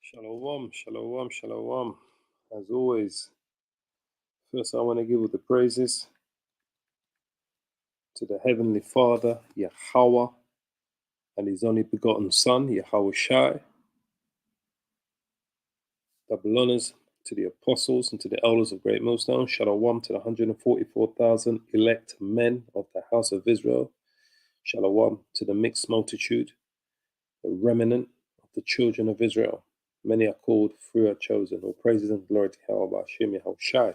Shalom, shalom, shalom. As always, first I want to give all the praises to the Heavenly Father, Yahweh, and His only begotten Son, Yahweh Shai. Double honors to the apostles and to the elders of Great Millstone. Shalom to the 144,000 elect men of the house of Israel. Shalom to the mixed multitude, the remnant of the children of Israel. Many are called, few are chosen. All praises and glory to Yahweh Hashem Yahweh Shai.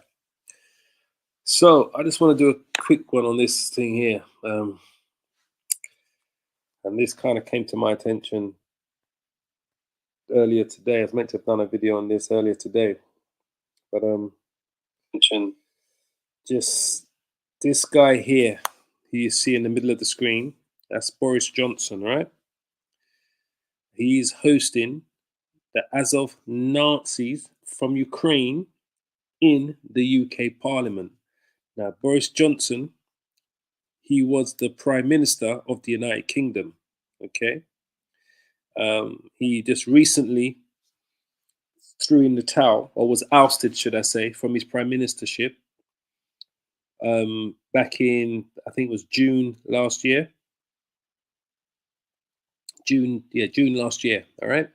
So I just want to do a quick one on this thing here. And this kind of came to my attention earlier today. I was meant to have done a video on this earlier today. But just this guy here, who you see in the middle of the screen, that's Boris Johnson, right? He's hosting the Azov Nazis from Ukraine in the UK Parliament. Now, Boris Johnson, he was the Prime Minister of the United Kingdom, okay? He just recently threw in the towel, or was ousted, should I say, from his prime ministership back in, I think it was June last year. June last year, all right?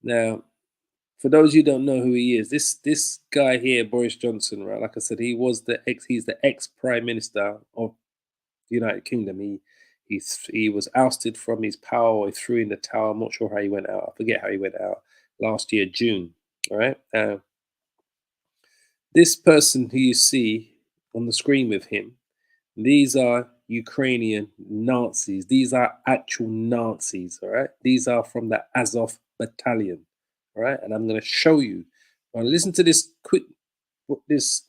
Now, for those who don't know who he is, this guy here, Boris Johnson, right? Like I said, he's the ex-prime minister of the United Kingdom. He was ousted from his power. He threw in the towel. I'm not sure how he went out. I forget how he went out last year, June. All right. This person who you see on the screen with him, these are Ukrainian Nazis. These are actual Nazis. All right. These are from the Azov battalion. All right. And I'm going to show you. Now listen to this this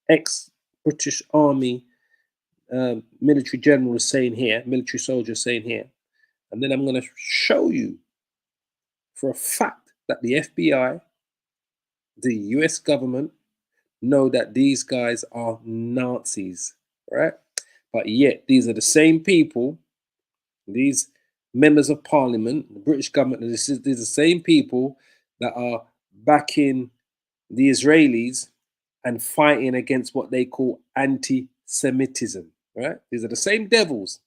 ex-British Army military general is saying here, military soldier saying here, and then I'm going to show you for a fact that the FBI, the US government, know that these guys are Nazis, right? But yet these are the same people, these members of parliament, the British government, these are the same people that are backing the Israelis and fighting against what they call anti-Semitism. Right? These are the same devils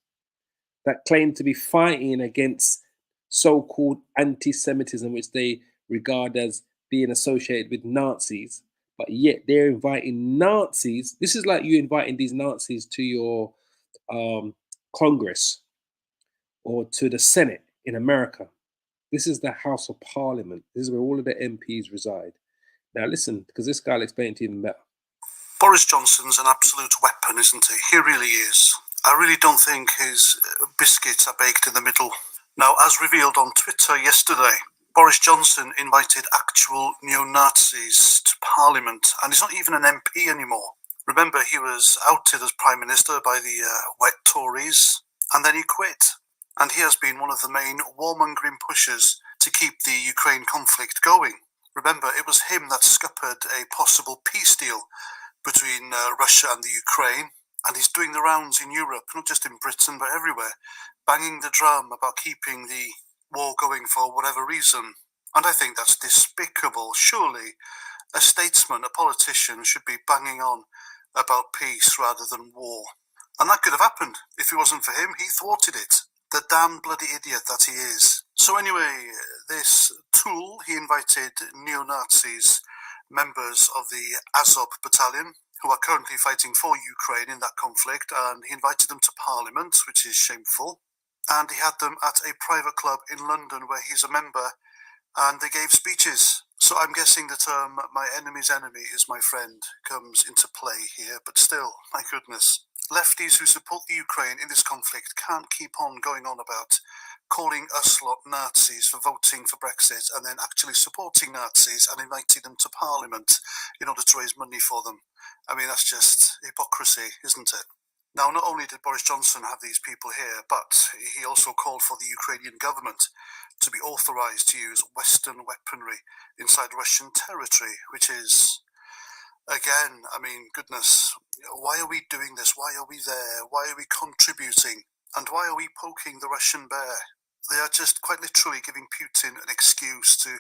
that claim to be fighting against so-called anti-Semitism, which they regard as being associated with Nazis, but yet they're inviting Nazis. This is like you inviting these Nazis to your Congress or to the Senate in America. This is the House of Parliament. This is where all of the MPs reside. Now listen, because this guy will explain it to you even better. Boris Johnson's an absolute weapon, isn't he? He really is. I really don't think his biscuits are baked in the middle. Now, as revealed on Twitter yesterday, Boris Johnson invited actual neo-Nazis to Parliament, and he's not even an MP anymore. Remember, he was outed as Prime Minister by the wet Tories, and then he quit. And he has been one of the main warmongering pushers to keep the Ukraine conflict going. Remember, it was him that scuppered a possible peace deal between Russia and the Ukraine, and he's doing the rounds in Europe, not just in Britain, but everywhere, banging the drum about keeping the war going for whatever reason. And I think that's despicable. Surely a statesman, a politician, should be banging on about peace rather than war. And that could have happened. If it wasn't for him, he thwarted it. The damn bloody idiot that he is. So anyway, this tool, he invited neo-Nazis, members of the Azov battalion, who are currently fighting for Ukraine in that conflict, and he invited them to Parliament, which is shameful. And he had them at a private club in London where he's a member, and they gave speeches. So I'm guessing the term, my enemy's enemy is my friend, comes into play here, but still, my goodness. Lefties who support the Ukraine in this conflict can't keep on going on about calling us lot Nazis for voting for Brexit and then actually supporting Nazis and inviting them to Parliament in order to raise money for them. I mean, that's just hypocrisy, isn't it? Now, not only did Boris Johnson have these people here, but he also called for the Ukrainian government to be authorized to use Western weaponry inside Russian territory, which is, again, I mean, goodness, why are we doing this? Why are we there? Why are we contributing? And why are we poking the Russian bear? They are just quite literally giving Putin an excuse to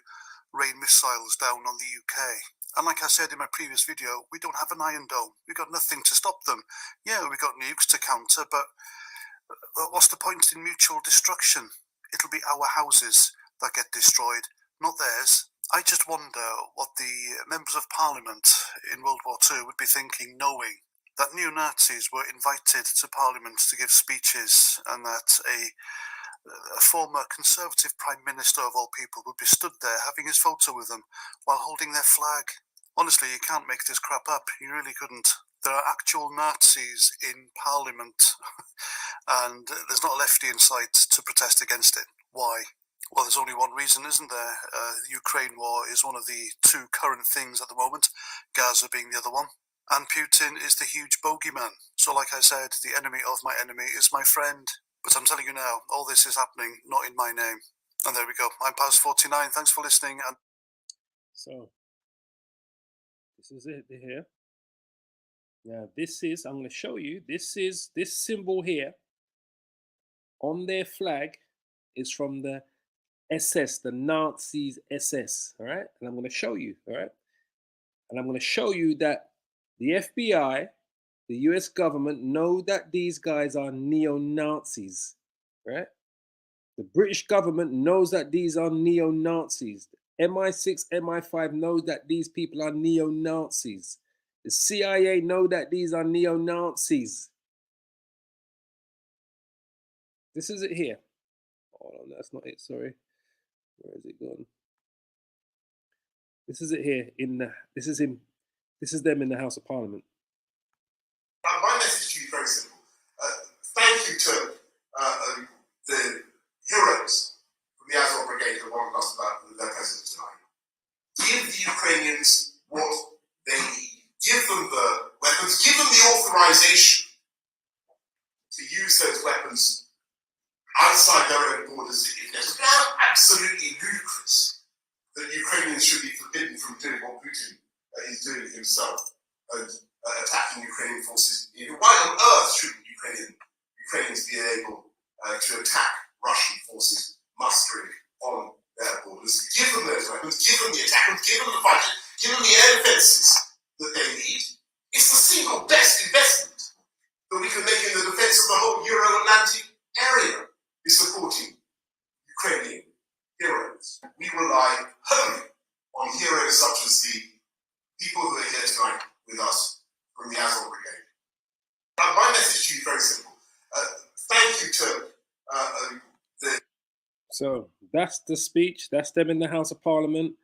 rain missiles down on the UK. And like I said in my previous video, we don't have an Iron Dome. We've got nothing to stop them. Yeah, we've got nukes to counter, but what's the point in mutual destruction? It'll be our houses that get destroyed, not theirs. I just wonder what the members of Parliament in World War II would be thinking, knowing that neo-Nazis were invited to Parliament to give speeches, and that a former Conservative Prime Minister of all people would be stood there having his photo with them while holding their flag. Honestly, you can't make this crap up. You really couldn't. There are actual Nazis in Parliament and there's not a lefty in sight to protest against it. Why? Well, there's only one reason, isn't there? The Ukraine war is one of the two current things at the moment, Gaza being the other one. And Putin is the huge bogeyman. So like I said, the enemy of my enemy is my friend. But I'm telling you now, all this is happening not in my name. And there we go. I'm Paz49. Thanks for listening. And so this is it here. Now this is, I'm going to show you, this is this symbol here on their flag is from the SS, the Nazis SS, all right? And I'm going to show you, all right? And I'm going to show you that the FBI, the US government know that these guys are neo-Nazis, right? The British government knows that these are neo-Nazis. MI6, MI5 knows that these people are neo-Nazis. The CIA know that these are neo-Nazis. This is it here. Hold on, that's not it, sorry. Where is it gone? This is it here this is them in the House of Parliament. My message to you is very simple. Thank you to the heroes from the Azov Brigade who warned us about their president tonight. Give the Ukrainians what they need. Give them the weapons. Give them the authorization to use those weapons outside their own borders if necessary. Now, absolutely ludicrous that Ukrainians should be forbidden from doing what Putin is doing himself and attacking Ukrainian forces. Why on earth shouldn't Ukrainians be able to attack Russian forces mustering on their borders? Give them those weapons, give them the attackers, give them the budget, give them the air defences that they need. It's the single best investment that we can make in the defence of the whole Euro-Atlantic area, is supporting Ukrainian heroes. We rely wholly on heroes such as the people who are here tonight with us from the Azov Brigade. My message to you is very simple. Thank you to the... So that's the speech. That's them in the House of Parliament.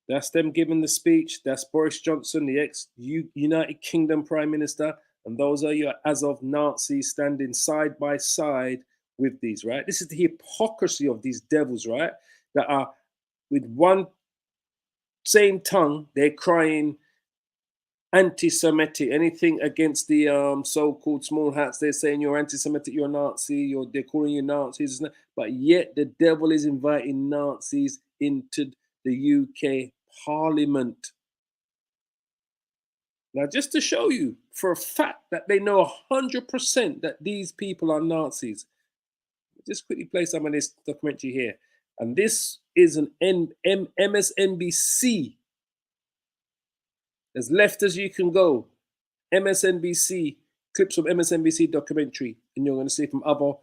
That's them giving the speech. That's Boris Johnson, the ex-United Kingdom Prime Minister. And those are your Azov Nazis standing side by side with these, right? This is the hypocrisy of these devils, right? That are with one same tongue, they're crying anti-Semitic, anything against the so-called small hats. They're saying you're anti-Semitic, you're a Nazi, they're calling you Nazis, but yet the devil is inviting Nazis into the UK Parliament. Now, just to show you for a fact that they know 100% that these people are Nazis, just quickly play some of this documentary here. And this is an MSNBC, as left as you can go. MSNBC, clips from MSNBC documentary, and you're going to see from other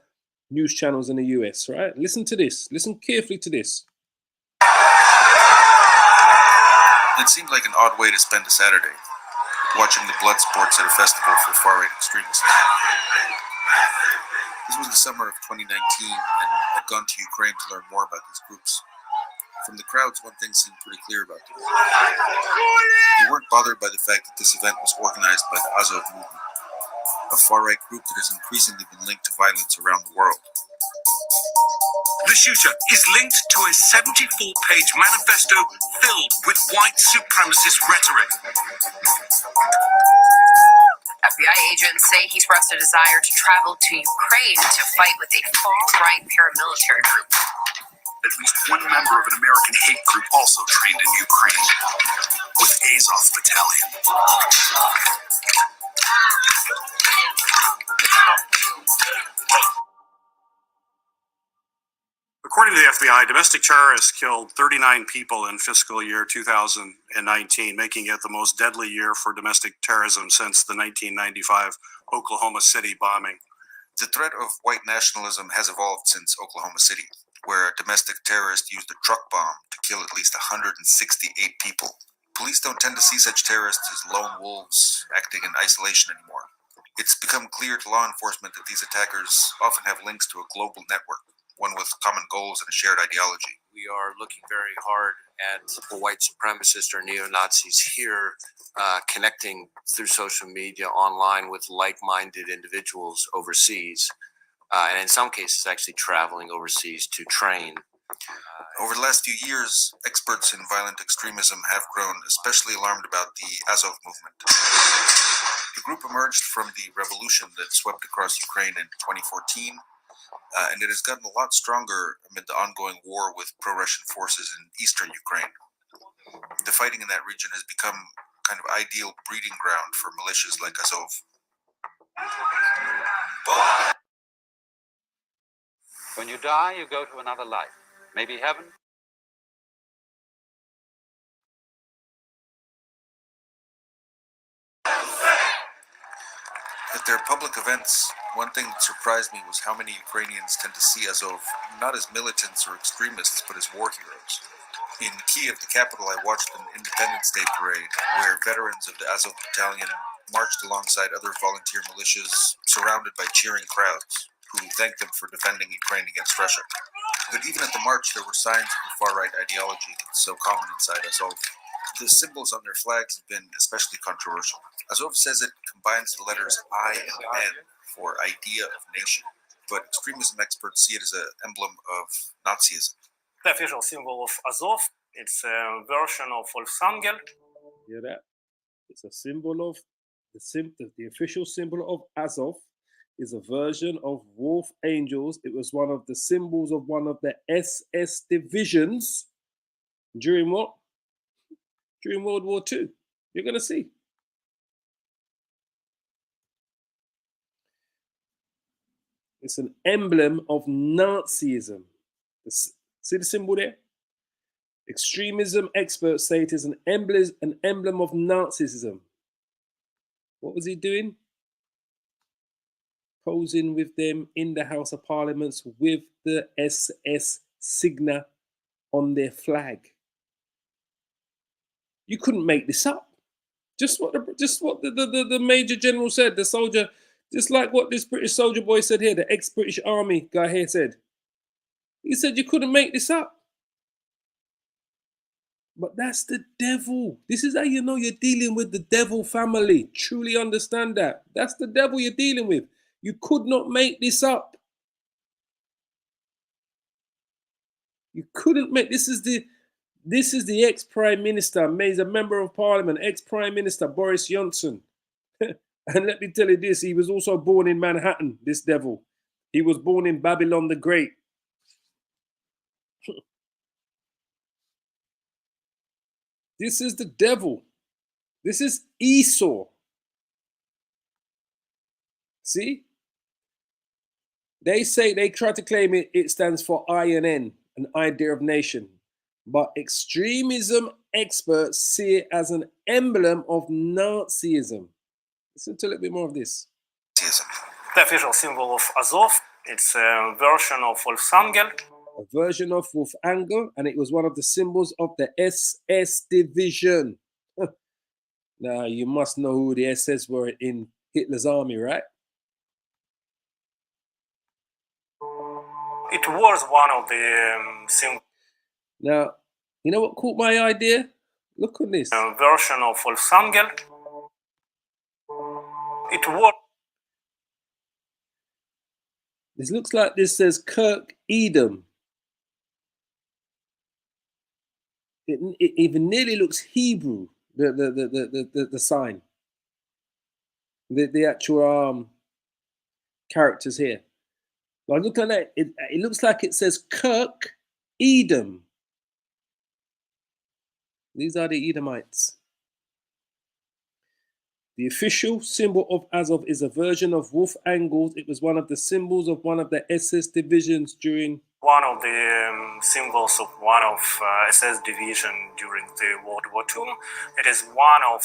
news channels in the US, right? Listen to this. Listen carefully to this. It seemed like an odd way to spend a Saturday, watching the blood sports at a festival for far-right extremists. This was the summer of 2019, and I'd gone to Ukraine to learn more about these groups. From the crowds, one thing seemed pretty clear about them. They weren't bothered by the fact that this event was organized by the Azov movement, a far-right group that has increasingly been linked to violence around the world. The shooter is linked to a 74-page manifesto filled with white supremacist rhetoric. FBI agents say he expressed a desire to travel to Ukraine to fight with a far-right paramilitary group. At least one member of an American hate group also trained in Ukraine, with Azov Battalion. According to the FBI, domestic terrorists killed 39 people in fiscal year 2019, making it the most deadly year for domestic terrorism since the 1995 Oklahoma City bombing. The threat of white nationalism has evolved since Oklahoma City, where a domestic terrorist used a truck bomb to kill at least 168 people. Police don't tend to see such terrorists as lone wolves acting in isolation anymore. It's become clear to law enforcement that these attackers often have links to a global network, one with common goals and a shared ideology. We are looking very hard at white supremacists or neo-Nazis here connecting through social media online with like-minded individuals overseas, and in some cases actually traveling overseas to train. Over the last few years, experts in violent extremism have grown especially alarmed about the Azov movement. The group emerged from the revolution that swept across Ukraine in 2014, and it has gotten a lot stronger amid the ongoing war with pro-Russian forces in eastern Ukraine. The fighting in that region has become kind of ideal breeding ground for militias like Azov. When you die, you go to another life. Maybe heaven. At their public events, one thing that surprised me was how many Ukrainians tend to see Azov not as militants or extremists, but as war heroes. In Kiev, the capital, I watched an Independence Day parade where veterans of the Azov battalion marched alongside other volunteer militias surrounded by cheering crowds who thanked them for defending Ukraine against Russia. But even at the march, there were signs of the far-right ideology that's so common inside Azov. The symbols on their flags have been especially controversial. Azov says it combines the letters I and N for idea of nation, but extremism experts see it as an emblem of Nazism. The official symbol of Azov, it's a version of Wolfsangel. Hear that? It's a symbol of the official symbol of Azov is a version of wolf angels. It was one of the symbols of one of the SS divisions during what? During World War II. You're going to see. It's an emblem of Nazism. See the symbol there? Extremism experts say it is an emblem of Nazism. What was he doing? Posing with them in the House of Parliaments with the SS signa on their flag. You couldn't make this up. Just what the Major General said, the soldier, just like what this British soldier boy said here, the ex-British Army guy here said. He said you couldn't make this up. But that's the devil. This is how you know you're dealing with the devil family. Truly understand that. That's the devil you're dealing with. You could not make this up. You couldn't make this is the ex-Prime Minister, he's a member of Parliament, ex-Prime Minister Boris Johnson. And let me tell you this, he was also born in Manhattan, this devil. He was born in Babylon the Great. This is the devil. This is Esau. See? They say, they try to claim it stands for I and N, an idea of nation. But extremism experts see it as an emblem of Nazism. Listen to a little bit more of this. The official symbol of Azov, it's a version of Wolfsangel. A version of Wolfsangel, and it was one of the symbols of the SS division. Now, you must know who the SS were in Hitler's army, right? It was one of the symbols. Now, you know what caught my idea? Look on this. Version of Wolfsangel. It was. This looks like this says Kirk Edom. It even nearly looks Hebrew. The sign. The actual characters here. But look at that. It looks like it says Kirk Edom. These are the Edomites. The official symbol of Azov is a version of Wolfsangel. It was one of the symbols of one of the SS divisions during one of the symbols of one of SS division during the World War II. It is one of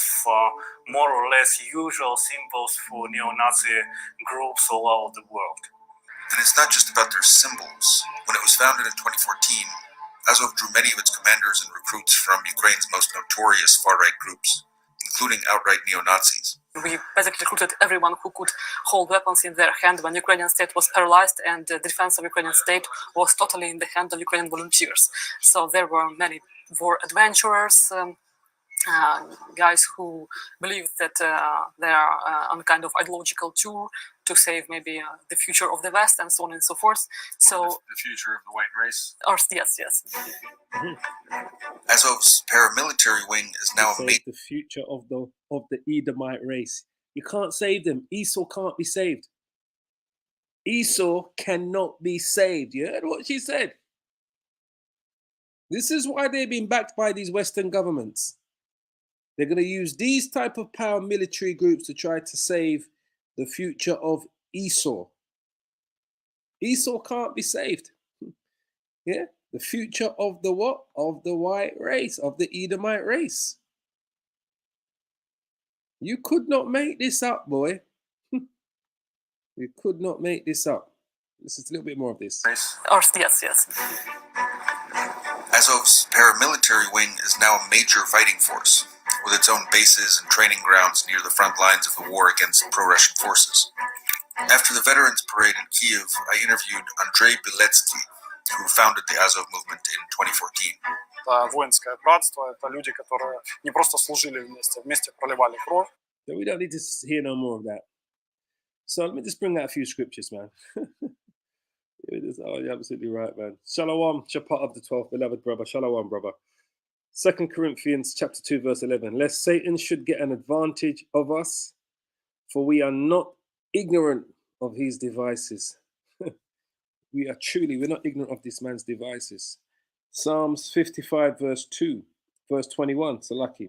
more or less usual symbols for neo-Nazi groups all over the world. And it's not just about their symbols. When it was founded in 2014, Azov drew many of its commanders and recruits from Ukraine's most notorious far-right groups, including outright neo-Nazis. We basically recruited everyone who could hold weapons in their hand when Ukrainian state was paralyzed and the defense of Ukrainian state was totally in the hand of Ukrainian volunteers. So there were many war adventurers, guys who believed that they are on a kind of ideological tour to save maybe the future of the West and so on and so forth. So the future of the white race. Or yes. Azov's paramilitary wing is now the future of the Edomite race. You can't save them. Esau can't be saved. Esau cannot be saved. You heard what she said. This is why they've been backed by these Western governments. They're going to use these type of paramilitary groups to try to save the future of Esau. Esau can't be saved. Yeah, the future of the what? Of the white race, of the Edomite race. You could not make this up, boy. You could not make this up. This is a little bit more of this. Or yes. Azov's paramilitary wing is now a major fighting force, with its own bases and training grounds near the front lines of the war against pro-Russian forces. After the Veterans Parade in Kiev, I interviewed Andrei Biletsky, who founded the Azov movement in 2014. Воинское братство — это люди, которые не просто служили вместе проливали кровь. So we don't need to hear no more of that. So let me just bring out a few scriptures, man. Oh, you're absolutely right, man. Shalom, Shaphat of the 12th, beloved brother. Shalom, brother. 2 Corinthians chapter 2, verse 11. Lest Satan should get an advantage of us, for we are not ignorant of his devices. We're not ignorant of this man's devices. Psalms 55, verse 2, verse 21. So lucky.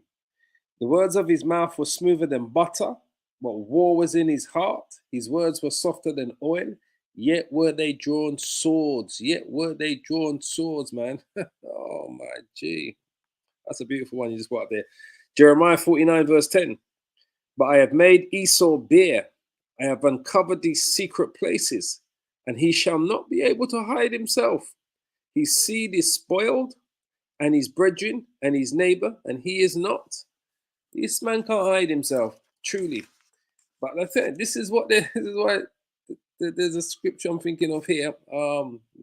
The words of his mouth were smoother than butter, but war was in his heart. His words were softer than oil, yet were they drawn swords. Man. Oh, my G. That's a beautiful one you just put up there. Jeremiah 49, verse 10. But I have made Esau bare. I have uncovered these secret places, and he shall not be able to hide himself. His seed is spoiled, and his brethren, and his neighbor, and he is not. This man can't hide himself, truly. But this is why there's a scripture I'm thinking of here.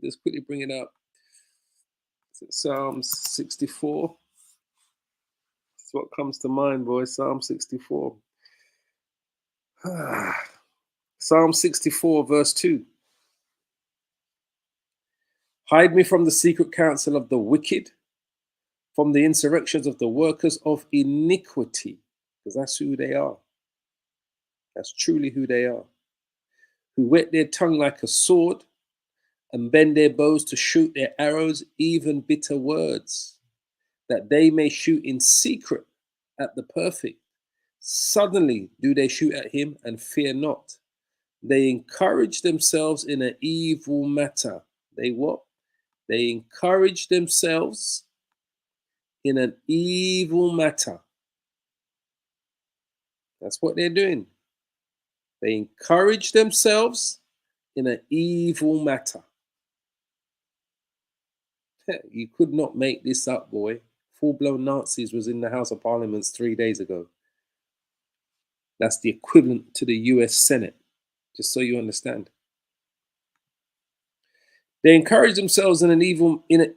Just quickly bring it up. Psalms 64. That's what comes to mind, boys. Psalm 64. Psalm 64, verse 2. Hide me from the secret counsel of the wicked, from the insurrections of the workers of iniquity, because that's who they are. That's truly who they are. Who whet their tongue like a sword and bend their bows to shoot their arrows, even bitter words, that they may shoot in secret at the perfect. Suddenly do they shoot at him and fear not. They encourage themselves in an evil matter. They what? They encourage themselves in an evil matter. That's what they're doing. They encourage themselves in an evil matter. You could not make this up, boy. Full-blown Nazis was in the House of Parliament 3 days ago. That's the equivalent to the US Senate, just so you understand. They encourage themselves in an evil, They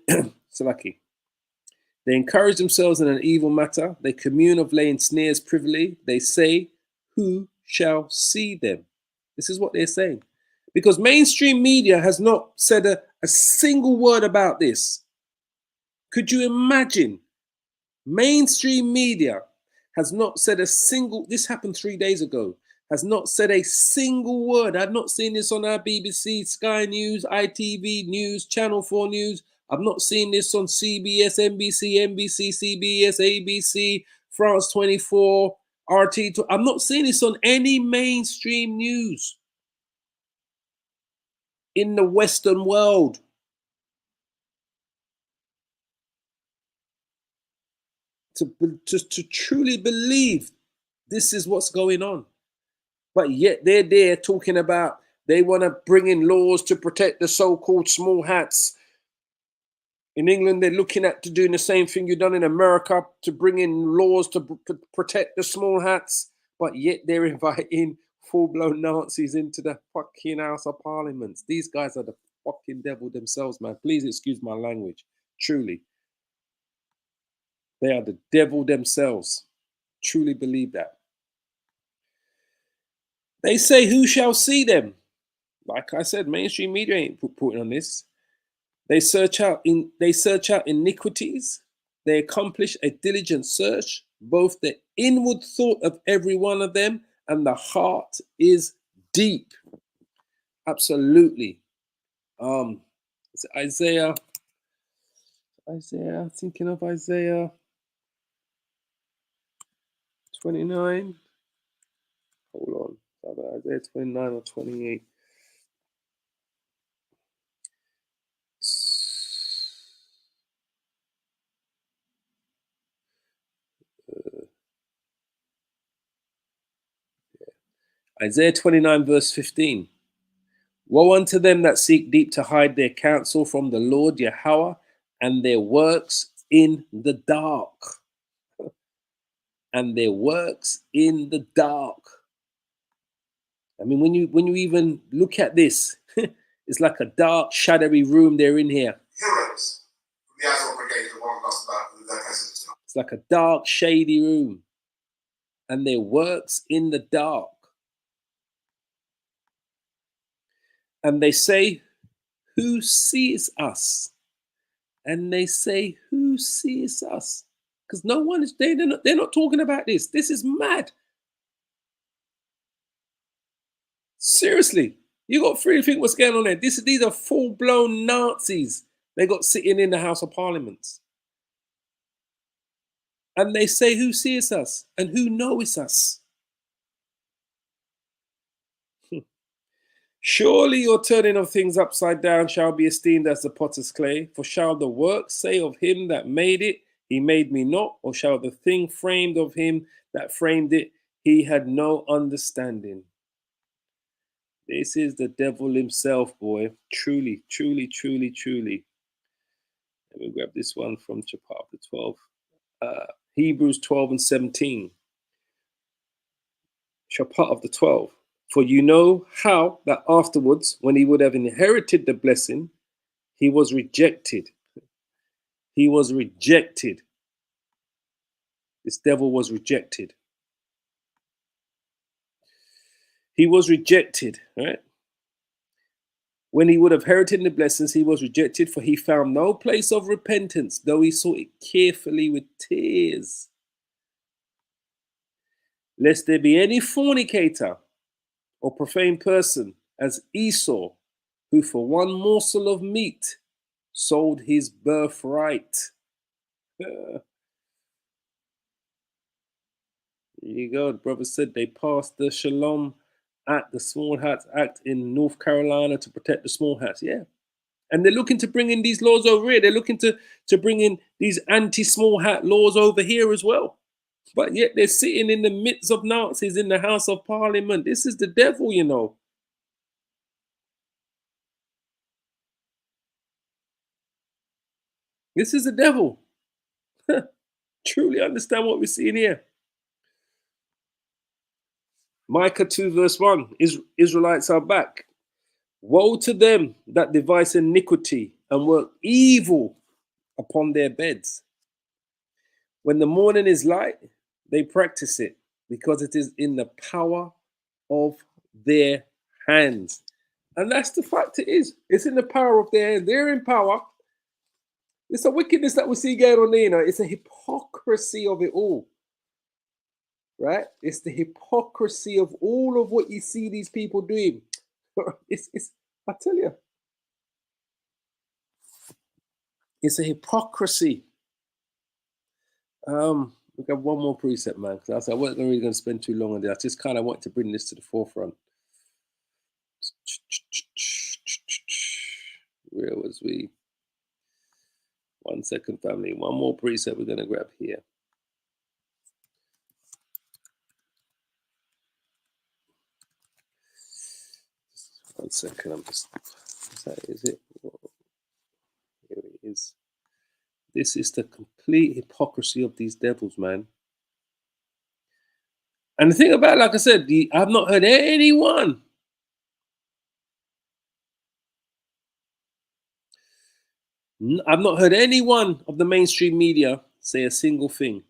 encourage themselves in an evil matter. They commune of laying snares privily. They say, who shall see them? This is what they're saying. Because mainstream media has not said a single word about this. Could you imagine? Mainstream media has not said a single, this happened 3 days ago, has not said a single word. I've not seen this on our BBC, Sky News, ITV News, Channel 4 News. I've not seen this on CBS, NBC, NBC, CBS, ABC, France 24, RT. I'm not seeing this on any mainstream news in the Western world. to truly believe this is what's going on. But yet they're there talking about they want to bring in laws to protect the so-called small hats. In England, they're looking at to doing the same thing you've done in America, to bring in laws to protect the small hats. But yet they're inviting full-blown Nazis into the fucking House of Parliament. These guys are the fucking devil themselves, man. Please excuse my language. Truly. They are the devil themselves. Truly believe that. They say, who shall see them? Like I said, mainstream media ain't putting on this. They search out iniquities. They accomplish a diligent search, both the inward thought of every one of them and the heart is deep. Absolutely. It's Isaiah, thinking of Isaiah 29. Hold on. Isaiah 29 or 28. Isaiah 29 verse 15. Woe unto them that seek deep to hide their counsel from the Lord Yahweh, and their works in the dark. And their works in the dark. I mean, when you even look at this, it's like a dark, shadowy room they're in here. Heroes from the Azov Brigade, the one lost about their president tonight. It's like a dark, shady room. And their works in the dark. And they say, who sees us? And they say, who sees us? Because no one is, they're not talking about this. This is mad. Seriously, you got to think what's going on there. These are full-blown Nazis they got sitting in the House of Parliament. And they say, who sees us? And who knows us? Surely your turning of things upside down shall be esteemed as the potter's clay. For shall the work say of him that made it, he made me not? Or shall the thing framed of him that framed it, he had no understanding? This is the devil himself, boy. Truly, truly, truly, truly. Let me grab this one from chapter 12. Hebrews 12 and 17. Chapter of the 12. For you know how that afterwards, when he would have inherited the blessing, he was rejected. He was rejected. This devil was rejected. He was rejected, right? When he would have inherited the blessings, he was rejected, for he found no place of repentance, though he sought it carefully with tears. Lest there be any fornicator or profane person as Esau, who for one morsel of meat sold his birthright. There you go. The brother said they passed the Shalom Act, the Small Hats Act in North Carolina to protect the small hats. Yeah. And they're looking to bring in these laws over here. They're looking to bring in these anti-small hat laws over here as well. But yet they're sitting in the midst of Nazis in the House of Parliament. This is the devil, you know. This is the devil. Truly understand what we're seeing here. Micah 2 verse 1. Israelites are back. Woe to them that devise iniquity and work evil upon their beds. When the morning is light, they practice it, because it is in the power of their hands. And that's the fact it is. It's in the power of their hands. They're in power. It's a wickedness that we see going on there, you know. It's a hypocrisy of it all. Right? It's the hypocrisy of all of what you see these people doing. I tell you. It's a hypocrisy. We got one more precept, man, because I said I wasn't really going to spend too long on this. I just kind of want to bring this to the forefront. Where was we? 1 second, family. One more precept we're going to grab here. 1 second. I'm just. Is it? Here it is. This is the complete hypocrisy of these devils, man. And the thing about it, like I said, I've not heard anyone. I've not heard anyone of the mainstream media say a single thing.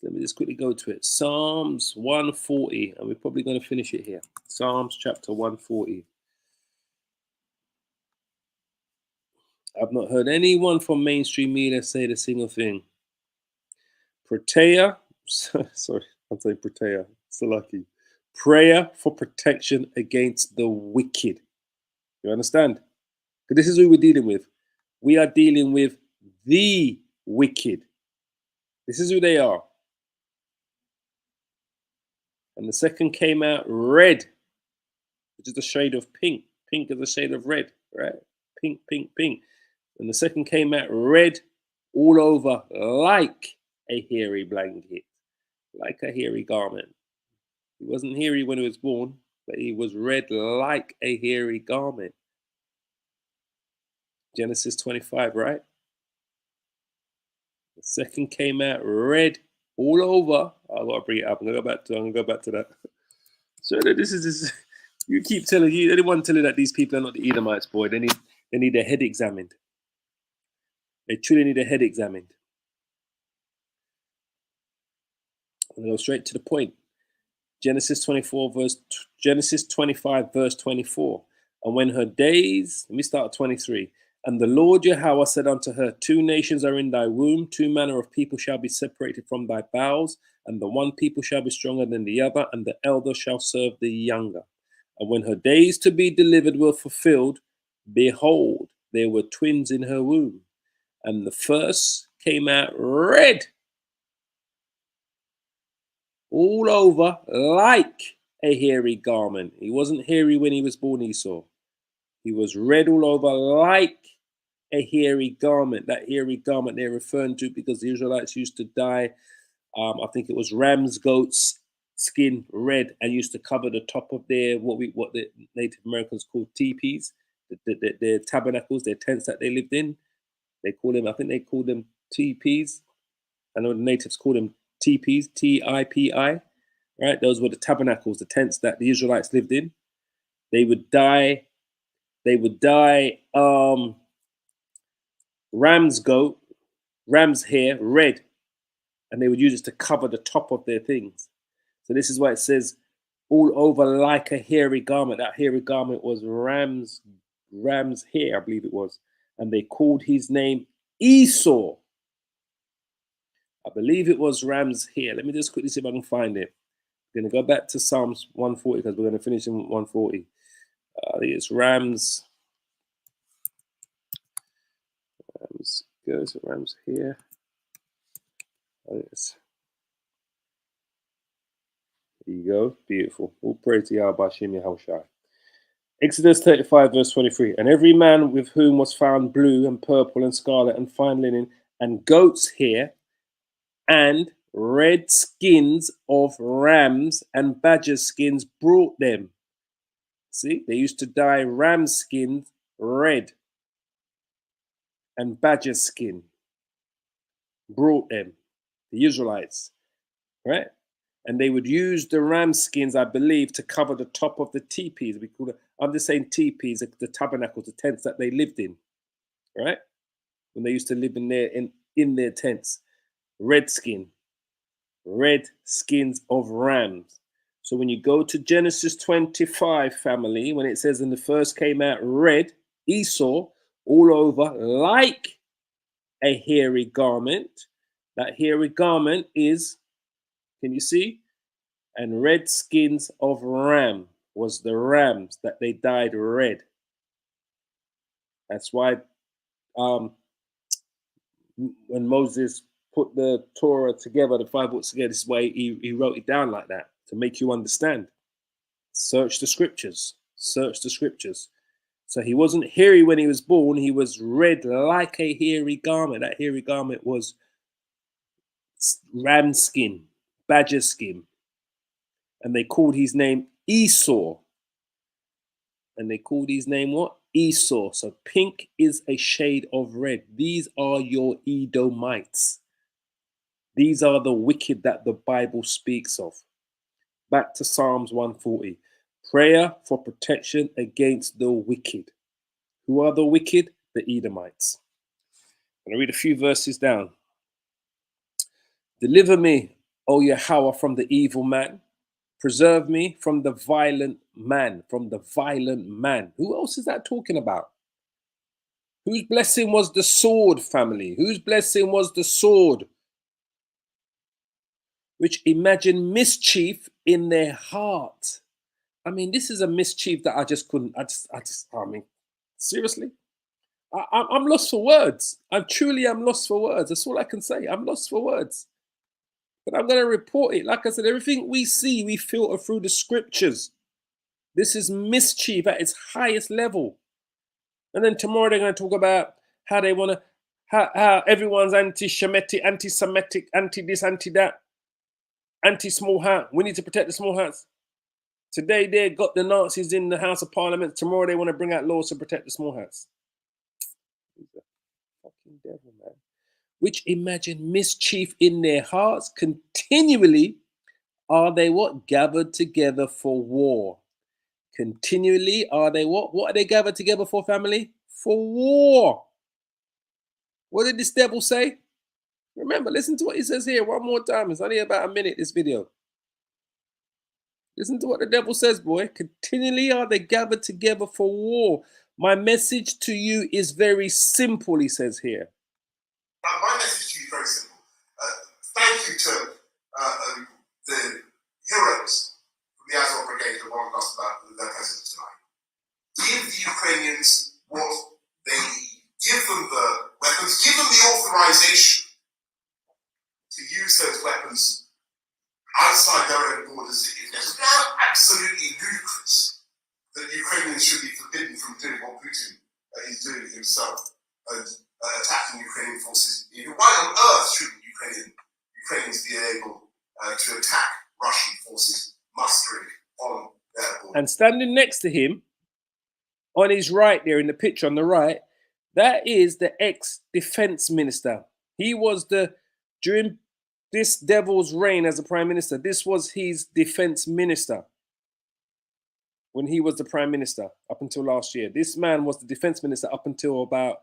Let me just quickly go to it. Psalms 140, and we're probably going to finish it here. Psalms chapter 140. I've not heard anyone from mainstream media say the single thing. Prayer, sorry, I'm saying prayer, so lucky. Prayer for protection against the wicked. You understand? Because this is who we're dealing with. We are dealing with the wicked. This is who they are. And the second came out red, which is the shade of pink. Pink is the shade of red, right? Pink, pink, pink. And the second came out red all over like a hairy blanket, like a hairy garment. He wasn't hairy when he was born, but he was red like a hairy garment. Genesis 25, right? The second came out red all over. I've got to bring it up. I'm gonna go back to that. So this is you keep telling you anyone telling that these people are not the Edomites, boy. They need their head examined. They truly need their head examined. I'm gonna go straight to the point. Genesis 25, verse 24. And when her days, let me start at 23. And the Lord Yahweh said unto her, 2 nations are in thy womb, 2 manner of people shall be separated from thy bowels, and the one people shall be stronger than the other, and the elder shall serve the younger. And when her days to be delivered were fulfilled, behold, there were twins in her womb. And the first came out red all over like a hairy garment. He wasn't hairy when he was born, Esau. He was red all over like a hairy garment. That hairy garment they're referring to because the Israelites used to dye, I think it was ram's, goat's skin red, and used to cover the top of their what the Native Americans call teepees, their tabernacles, their tents that they lived in. They call them, I think they call them teepees. I know the natives call them teepees, T-I-P-I. Right? Those were the tabernacles, the tents that the Israelites lived in. They would dye ram's hair red, and they would use it to cover the top of their things. So this is why it says all over like a hairy garment. That hairy garment was ram's hair, I believe it was. And they called his name Esau. I believe it was ram's hair. Let me just quickly see if I can find it. I'm going to go back to Psalms 140 because we're going to finish in 140. I think it's ram's here. There you go. Beautiful. All praise to Yahweh Shem Yahushai. Exodus 35, verse 23. And every man with whom was found blue and purple and scarlet and fine linen and goat's hair and red skins of rams and badger skins brought them. See, they used to dye ram skin red and badger skin. Brought them, the Israelites, right? And they would use the ram skins, I believe, to cover the top of the teepees. We call it, I'm just saying teepees, the tabernacles, the tents that they lived in, right? When they used to live in their tents. Red skins of rams. So when you go to Genesis 25, family, when it says, and the first came out red, Esau, all over like a hairy garment. That hairy garment is, can you see? And red skins of ram was the rams that they dyed red. That's why when Moses put the Torah together, the 5 books together, this is why he wrote it down like that, to make you understand. Search the scriptures. Search the scriptures. So he wasn't hairy when he was born. He was red like a hairy garment. That hairy garment was ram skin, badger skin. And they called his name Esau. And they call these name what? Esau. So pink is a shade of red. These are your Edomites. These are the wicked that the Bible speaks of. Back to Psalms 140. Prayer for protection against the wicked. Who are the wicked? The Edomites. I'm going to read a few verses down. Deliver me, O Yahweh, from the evil man. Preserve me from the violent man. From the violent man. Who else is that talking about? Whose blessing was the sword, family? Whose blessing was the sword? Which imagine mischief in their heart. I mean, this is a mischief that I just couldn't, I mean, seriously? I'm lost for words. I truly am lost for words. That's all I can say. I'm lost for words. But I'm going to report it. Like I said, everything we see, we filter through the scriptures. This is mischief at its highest level. And then tomorrow they're going to talk about how they want to, how everyone's anti-Shemitic, anti-Semitic, anti-this, anti-that, anti-small hat. We need to protect the small hats. Today they got the Nazis in the House of Parliament. Tomorrow they want to bring out laws to protect the small hats. He's a fucking devil, man. Which imagine mischief in their hearts continually are they what? Gathered together for war. Continually are they what? What are they gathered together for, family? For war. What did this devil say? Remember, listen to what he says here one more time. It's only about a minute, this video. Listen to what the devil says, boy. Continually are they gathered together for war. My message to you is very simple, he says here. My message to you is very simple. Thank you to the heroes from the Azov Brigade who warned us about their presence tonight. Give the Ukrainians what they need. Give them the weapons. Give them the authorization to use those weapons outside their own borders if necessary. Now, absolutely ludicrous that Ukrainians should be forbidden from doing what Putin is doing himself and attacking Ukrainian forces. Why on earth shouldn't Ukrainians be able to attack Russian forces mustering on their border? And standing next to him, on his right there in the picture on the right, that is the ex-defense minister. He was during this devil's reign as a prime minister, this was his defense minister when he was the prime minister up until last year. This man was the defense minister up until about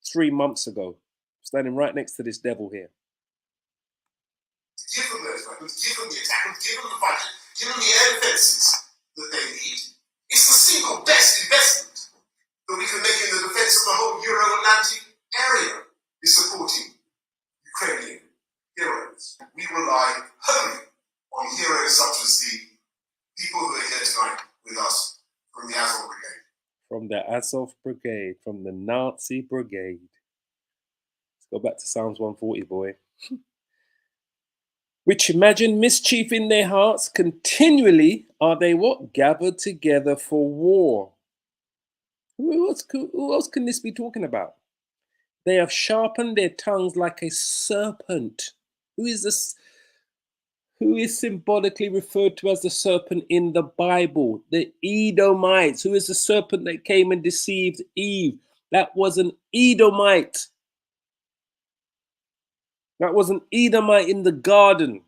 3 months ago, standing right next to this devil here. Give them those weapons, give them the attackers, give them the budget, give them the air defences that they need. It's the single best investment that we can make in the defence of the whole Euro-Atlantic area, is supporting Ukrainian heroes. We rely wholly on heroes such as the people who are here tonight with us from the Azov Brigade. From the Azov Brigade, from the Nazi Brigade. Let's go back to Psalms 140, boy. Which imagine mischief in their hearts, continually are they what? Gathered together for war. Who else can this be talking about? They have sharpened their tongues like a serpent. Who is this? Who is symbolically referred to as the serpent in the Bible? The Edomites. Who is the serpent that came and deceived Eve? That was an Edomite. That was an Edomite in the garden.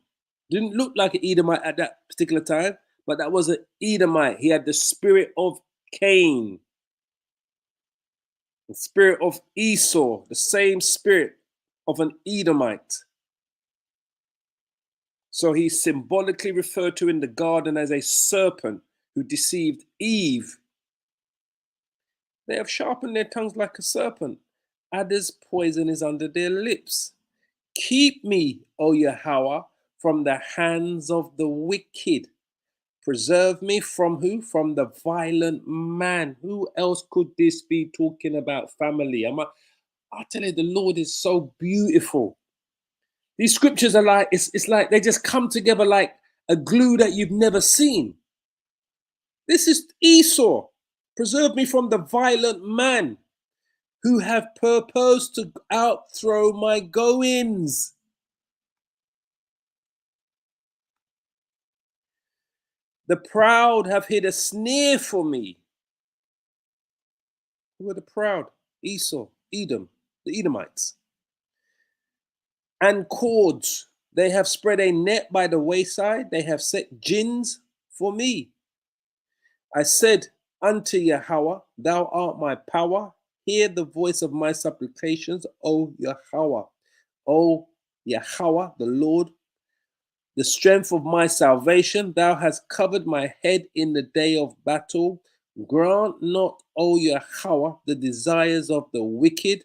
Didn't look like an Edomite at that particular time, but that was an Edomite. He had the spirit of Cain, the spirit of Esau, the same spirit of an Edomite. So he's symbolically referred to in the garden as a serpent who deceived Eve. They have sharpened their tongues like a serpent. Adder's poison is under their lips. Keep me, O Yahweh, from the hands of the wicked. Preserve me from who? From the violent man. Who else could this be talking about, family? I tell you, the Lord is so beautiful. These scriptures are like, it's like they just come together like a glue that you've never seen. This is Esau. Preserve me from the violent man who have purposed to outthrow my goings. The proud have hid a snare for me. Who are the proud? Esau, Edom, the Edomites. And cords. They have spread a net by the wayside. They have set gins for me. I said unto Yahweh, thou art my power. Hear the voice of my supplications, O Yahweh. O Yahweh, the Lord, the strength of my salvation. Thou hast covered my head in the day of battle. Grant not, O Yahweh, the desires of the wicked.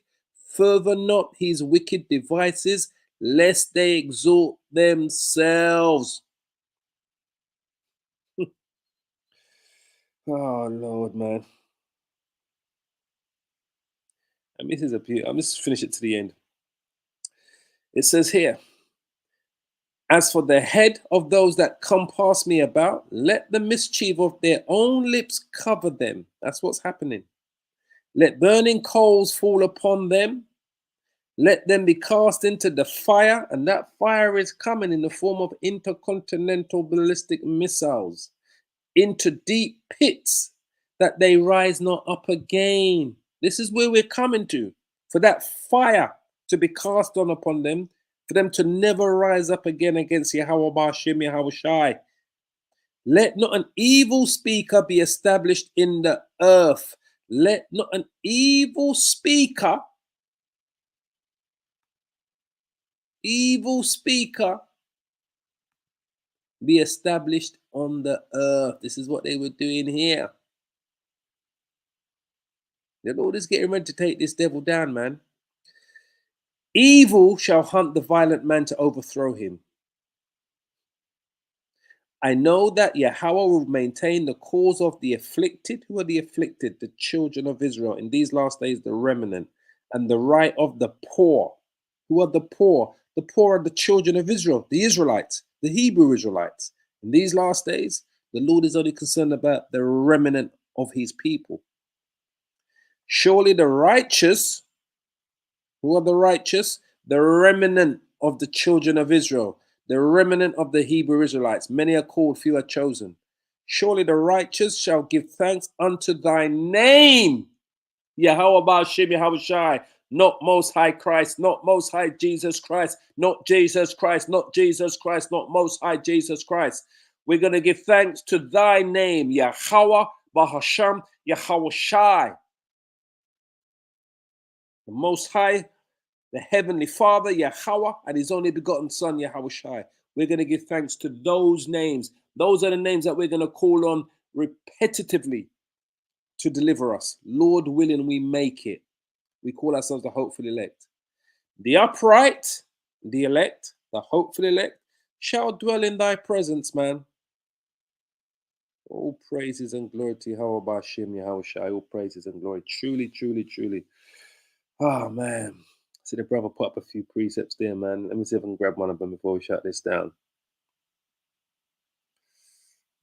Further not his wicked devices, lest they exalt themselves. Oh, Lord, man. And this is a beauty. I'll just finish it to the end. It says here, as for the head of those that come past me about, let the mischief of their own lips cover them. That's what's happening. Let burning coals fall upon them. Let them be cast into the fire. And that fire is coming in the form of intercontinental ballistic missiles into deep pits, that they rise not up again. This is where we're coming to, for that fire to be cast on upon them, for them to never rise up again against Yahweh Ba'ashem Yahweh Shai. Let not an evil speaker be established in the earth. Let not an evil speaker be established on the earth. This is what they were doing here. The Lord is getting ready to take this devil down, man. Evil shall hunt the violent man to overthrow him. I know that Yahweh will maintain the cause of the afflicted. Who are the afflicted? The children of Israel. In these last days, the remnant. And the right of the poor. Who are the poor? The poor are the children of Israel, the Israelites, the Hebrew Israelites. In these last days, the Lord is only concerned about the remnant of his people. Surely the righteous, who are the righteous? The remnant of the children of Israel, the remnant of the Hebrew Israelites. Many are called, few are chosen. Surely the righteous shall give thanks unto thy name, Yahweh Ba'ashem Yahweh Shai. Not Most High Christ, not Most High Jesus Christ, not Jesus Christ, not Jesus Christ, not Most High Jesus Christ. We're going to give thanks to thy name, Yahweh Ba'ashem Yahweh Shai. The Most High, the Heavenly Father, Yahweh, and his only begotten Son, Yahweh Shai. We're going to give thanks to those names. Those are the names that we're going to call on repetitively to deliver us. Lord willing, we make it. We call ourselves the hopeful elect. The upright, the elect, the hopeful elect, shall dwell in thy presence, man. All praises and glory to Yahweh Ba'ashem Yahweh Shai. All praises and glory. Truly, truly, truly. Oh, man. See the brother put up a few precepts there, man. Let me see if I can grab one of them before we shut this down.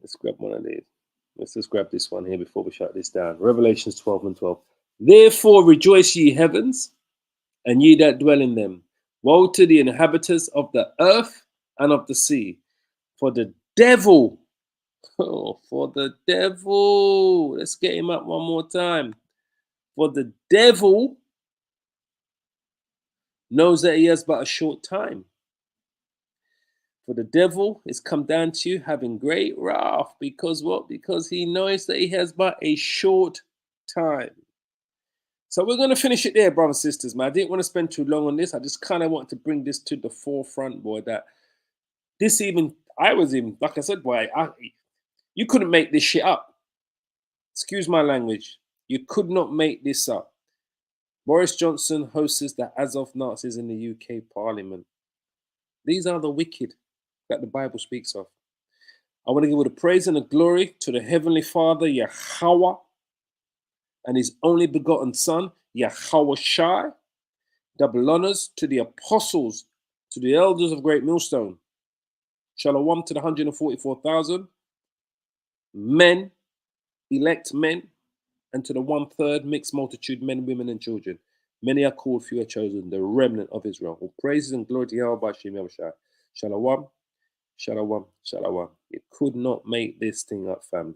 Let's grab one of these. Let's just grab this one here before we shut this down. Revelations 12:12. Therefore rejoice ye heavens, and ye that dwell in them. Woe to the inhabitants of the earth and of the sea. For the devil, for the devil, let's get him up one more time. For the devil knows that he has but a short time. For the devil is come down to you having great wrath. Because what? Because he knows that he has but a short time. So we're going to finish it there, brothers and sisters, man. I didn't want to spend too long on this. I just kind of want to bring this to the forefront, boy, that this even, I was in, like I said, boy, you couldn't make this shit up. Excuse my language. You could not make this up. Boris Johnson hosts the Azov Nazis in the UK Parliament. These are the wicked that the Bible speaks of. I want to give all the praise and the glory to the Heavenly Father, Yahweh, and his only begotten Son, Yahweh Shai. Double honors to the apostles, to the elders of Great Millstone. Shalom to the 144,000 men, elect men, and to the 1/3 mixed multitude, men, women, and children. Many are called, few are chosen, the remnant of Israel. All praises and glory to Yahweh Ba'ashem Yahweh Shai. Shalom, shalom, shalom. You could not make this thing up, fam.